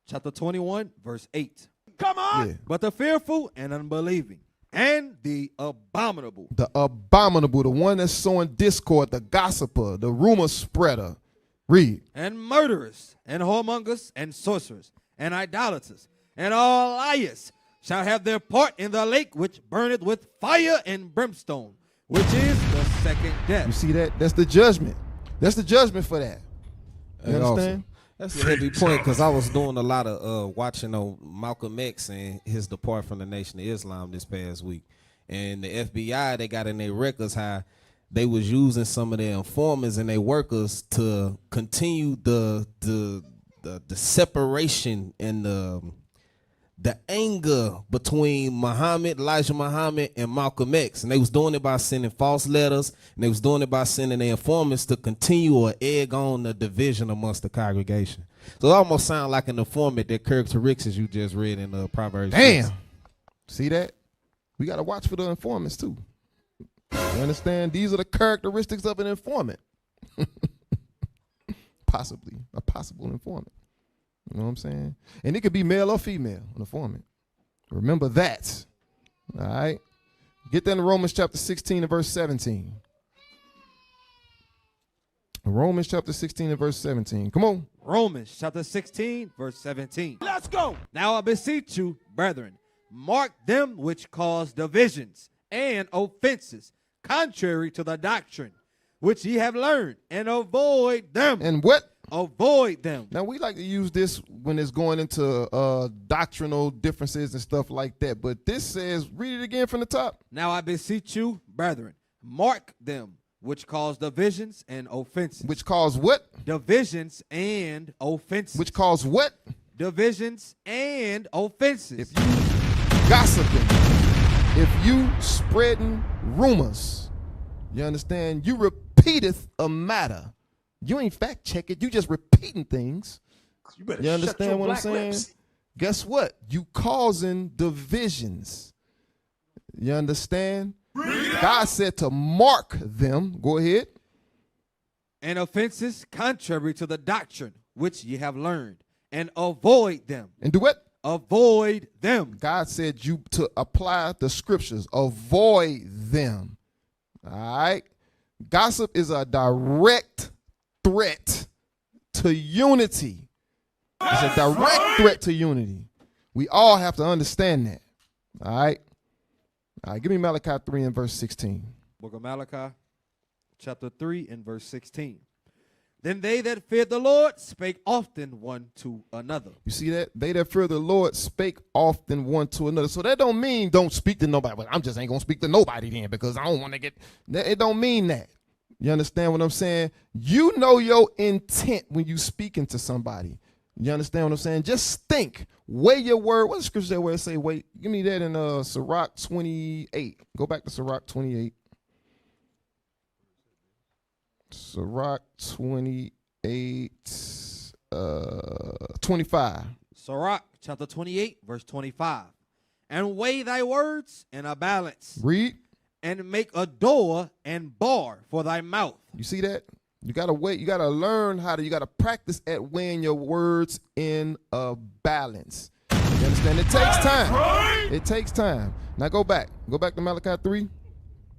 chapter 21, verse 8. Come on. Yeah. But the fearful and unbelieving and the abominable. The abominable, the one that's sowing discord, the gossiper, the rumor spreader. Read. And murderers and whoremongers and sorcerers and idolaters and all liars shall have their part in the lake which burneth with fire and brimstone, which is the second death. You see that? That's the judgment. That's the judgment for that. You Hey, understand? That's a heavy point because I was doing a lot of watching on Malcolm X and his depart from the Nation of Islam this past week. And the FBI, they got in their records how they was using some of their informers and their workers to continue the separation and the anger between Elijah Muhammad and Malcolm X. And they was doing it by sending false letters, and they was doing it by sending their informants to continue or egg on the division amongst the congregation. So it almost sounds like an informant that characteristics you just read in the Proverbs. Damn. See that? We got to watch for the informants too. You understand? These are the characteristics of an informant. Possibly a possible informant. You know what I'm saying? And it could be male or female, an informant. Remember that. All right? Get that in Romans chapter 16 and verse 17. Romans chapter 16 and verse 17. Come on. Romans chapter 16, verse 17. Let's go. Now I beseech you, brethren, mark them which cause divisions and offenses, contrary to the doctrine which ye have learned, and avoid them. And what? Avoid them. Now, we like to use this when it's going into doctrinal differences and stuff like that. But this says, read it again from the top. Now I beseech you, brethren, mark them which cause divisions and offenses. Which cause what? Divisions and offenses. Which cause what? Divisions and offenses. If you gossiping, if you spreading rumors, you understand, you repeateth a matter. You ain't fact check it. You just repeating things. You better You shut understand your what I'm black saying? lips. Guess what? You causing divisions. You understand? God said to mark them. Go ahead. And offenses contrary to the doctrine which ye have learned, and avoid them. And do what? Avoid them. God said you to apply the scriptures. Avoid them. All right? Gossip is a direct threat to unity. It's a direct threat to unity. We all have to understand that. All right? All right, give me Malachi 3 and verse 16. Book of Malachi, chapter 3 and verse 16. Then they that feared the Lord spake often one to another. You see that? They that fear the Lord spake often one to another. So that don't mean don't speak to nobody. Well, I'm just ain't going to speak to nobody then because I don't want to get... It don't mean that. You understand what I'm saying? You know your intent when you speaking to somebody. You understand what I'm saying? Just think. Weigh your word. What's the scripture that where it say, wait? Give me that in Sarak 28. Go back to Sarak 28. Sarak 28, 25. Sarak, chapter 28, verse 25. And weigh thy words in a balance. Read. And make a door and bar for thy mouth. You see that? You got to wait. You got to learn you got to practice at weighing your words in a balance. You understand? It takes time. It takes time. Now go back. Go back to Malachi 3.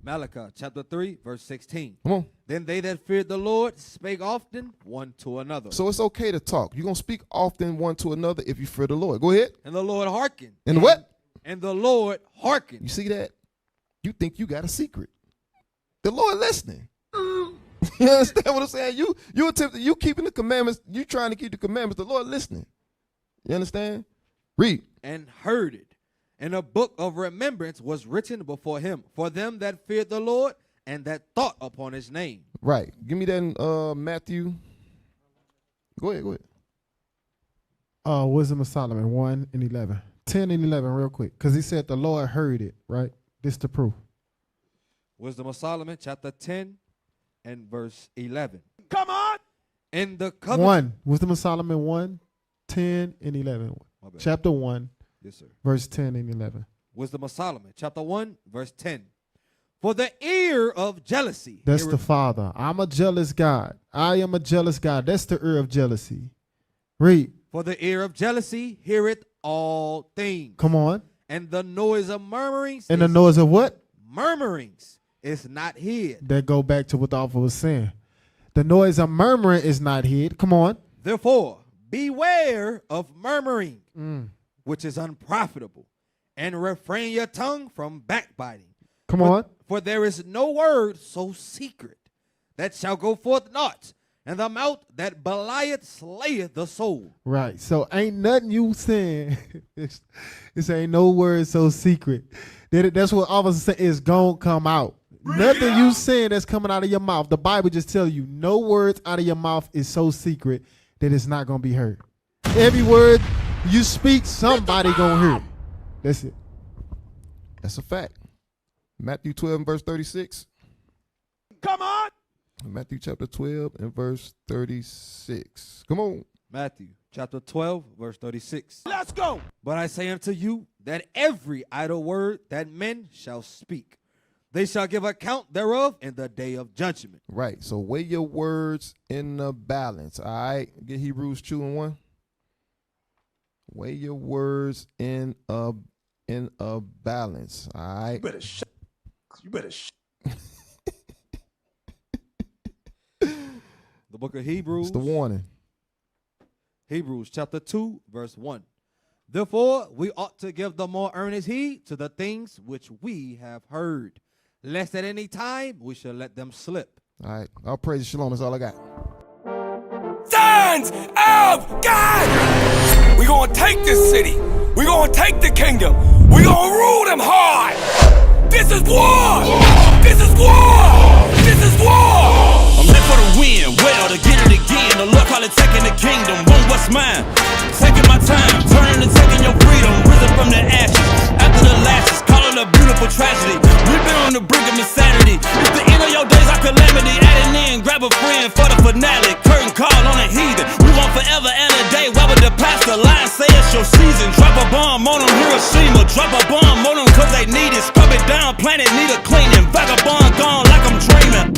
Malachi, chapter 3, verse 16. Come on. Then they that feared the Lord spake often one to another. So it's okay to talk. You're going to speak often one to another if you fear the Lord. Go ahead. And the Lord hearkened. And what? And the Lord hearkened. You see that? You think you got a secret. The Lord listening. You understand what I'm saying? You keeping the commandments. You trying to keep the commandments. The Lord listening. You understand? Read. And heard it. And a book of remembrance was written before him for them that feared the Lord and that thought upon his name. Right. Give me that in Matthew. Go ahead. Wisdom of Solomon 1 and 11. 10 and 11 real quick. Because he said the Lord heard it, right? This the proof. Wisdom of Solomon, chapter 10 and verse 11. Come on. In the covenant. Wisdom of Solomon 1, 10 and 11. Chapter 1. Yes, sir. Verse 10 and 11. Wisdom of Solomon, chapter 1, verse 10. For the ear of jealousy. That's the Father. I'm a jealous God. I am a jealous God. That's the ear of jealousy. Read. For the ear of jealousy heareth all things. Come on. And the noise of murmurings. And the noise of what? Murmurings is not hid. That go back to what the author was saying. The noise of murmuring is not hid. Come on. Therefore, beware of murmuring, which is unprofitable, and refrain your tongue from backbiting. Come on. For there is no word so secret that shall go forth not, and the mouth that belieth slayeth the soul. Right. So ain't nothing you saying. This ain't no word so secret. That's what officers say is gonna come out. Nothing you saying that's coming out of your mouth. The Bible just tells you no words out of your mouth is so secret that it's not gonna be heard. Every word you speak, somebody gonna hear it. That's it. That's a fact. Matthew 12 and verse 36. Come on. Matthew chapter 12 and verse 36. Come on. Matthew chapter 12, verse 36. Let's go. But I say unto you that every idle word that men shall speak, they shall give account thereof in the day of judgment. Right. So weigh your words in the balance. All right. Get Hebrews 2 and 1. Weigh your words in a balance. All right. You better shut. The book of Hebrews. It's the warning. Hebrews chapter 2, verse 1. Therefore, we ought to give the more earnest heed to the things which we have heard, lest at any time we shall let them slip. All right. I'll praise you. Shalom. That's all I got. Sons of God! We're going to take this city. We're going to take the kingdom. We're going to rule them hard. This is war! This is war! This is war! I'm in for the win, well, to get it again. The Lord call it taking the kingdom. Want what's mine? Taking my time, turning and taking your freedom. Risen from the ashes, after the lashes, calling a beautiful tragedy. We've been on the brink of insanity. It's the end of your days, our calamity. Adding in, grab a friend for the finale. Curtain call on a heathen. We want forever and a day. Why would the pastor lie and say it's your season? Drop a bomb on them, Hiroshima. Drop a bomb on them cause they need it. Scrub it down, planet need a cleaning. Vagabond gone like I'm dreaming.